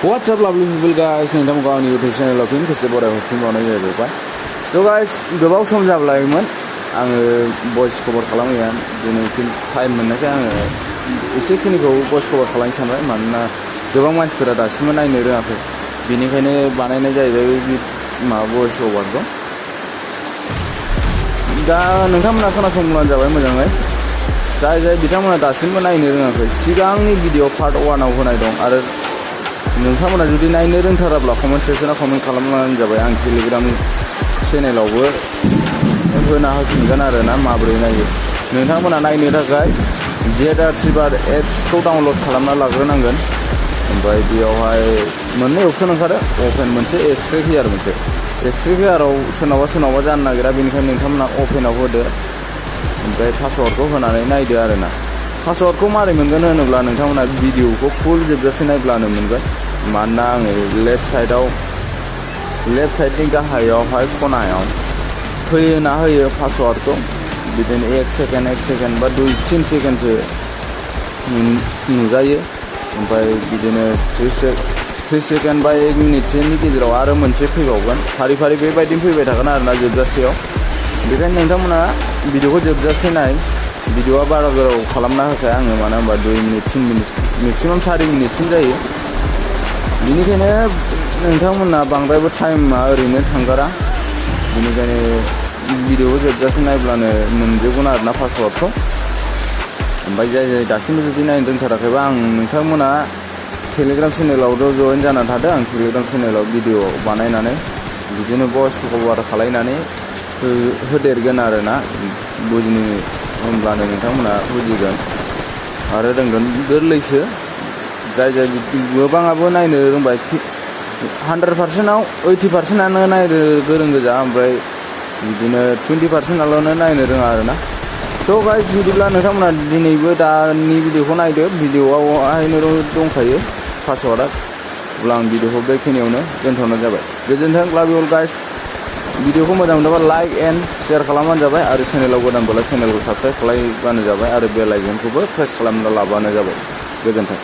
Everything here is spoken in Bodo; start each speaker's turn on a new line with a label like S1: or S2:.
S1: What's up lovely people guys, नोंथांमोनखौ आंनि YouTube चेनेलाव फिन खेबसे बरायहरफिनबावनाय जाहैबाय। So guys, गोबाव सम जाब्लायमोन आङो भइस कभार खालामैया दिनै टाइम मोननायखाय आङो एसेखिनिखौ भइस कभार खालामनो सानबाय मानोना गोबां मानसिफोरा दासिमबो नायनो रोङाखै बेनिखायनो बानायनाय जाहैबाय माबा भइस कभारखौ। दा नोंथांमोना खोनासंब्लानो जाबाय मोजाङै जाय बिथांमोना दासिमबो नायनो रोङाखै सिगांनि भिडिअ पार्ट 1आव होनाय दं आरो नोंथांमोना जुदि नायनो रोंथाराब्ला कमेन्ट सेक्सनाव कमेन्ट खालामनानै जाबाय आं टेलिग्राम चेनेलावबो होना होफिनगोन आरोना माबोरै नायो नोंथांमोना नायनो थाखाय ZRCbar एप्सखौ डाउनलड खालामना लाग्रोनांगोन ओमफ्राय बेयावहाय मोननै अपसन ओंखारो अपेन मोनसे एक्सट्रेक्ट हियार मोनसे एक्सट्रेक्ट हियाराव सोरनावबा जानो नागिरा बेनिखायनो नोंथांमोना अपेनाव होदो ओमफ्राय पासवार्डखौ होनानै नायदो आरोना पासवार्डखौ मारै मोनगोन होनोब्ला नोंथांमोना भिडिअखौ फुल जोबजासे नायब्लानो मोनगोन मानोना आङो लेफ्ट साइडनि गाहायावहाय खनायाव होना होयो पासवार्डखौ बिदिनो 1 सेकेन्ड बा 2-3 सेकेन्डसो नुजायो ओमफ्राय बिदिनो 3 सेकेन्ड बा 1 मिनिटसोनि गेजेराव आरो मोनसे फैबावगोन फारि बेबायदिनो फैबाय थागोन आरोना जोबजासेयाव बेखायनो नोंथांमोना भिडिअखौ जोबजासे नाय भिडिअआ बारा गोलाव खालामना होखाया आङो मानो होनबा 2 मिनिट 3 मिनिट मेक्सिमाम 4 मिनिटसिम जायो बेनिखायनो नोंथांमोना बांद्रायबो टाइमा ओरैनो थांगारा बेनिखायनो भिडिअखौ जोबजासे नायब्लानो मोनजोबगोन आरोना पासवार्डखौ ओमफ्राय जाय दासिमबो जुदि नायनो रोंथाराखैबा आं नोंथांमोना टेलिग्राम चेनेलावथ' जइन जाना थादों आं टेलिग्राम चेनेलाव भिडिअ बानायनानै बिदिनो भइस कभार खालायनानै होदेरगोन आरोना बुजिनो होमब्लानो नोंथांमोना बुजिगोन आरो रोंगोन गोरलैसो जाय गोबाङाबो नायनो रोंबाय 100%आव 80%आनो नायनो गोरों गोजा ओमफ्राय बिदिनो 20%आल'नो नायनो रोङा आरोना स' गाइस बिदिब्ला नोंथांमोना दिनैबो दानि भिडिअखौ नायदो भिडिअआवहायनो दंखायो पासवार्डआ अब्ला आं भिडिअखौ बेखिनियावनो दोनथ'नाय जाबाय गोजोन्थों लाभ इउ अल गाइस भिडिअखौ मोजां मोनोबा लाइक एन्ड शेयार खालामबानो जाबाय आरो चेनेलाव गोदानब्ला चेनेलखौ साबस्क्राइब खालामबानो जाबाय आरो बेल आइकनखौबो प्रेस खालामना लाबानो जाबाय गोजोन्थों।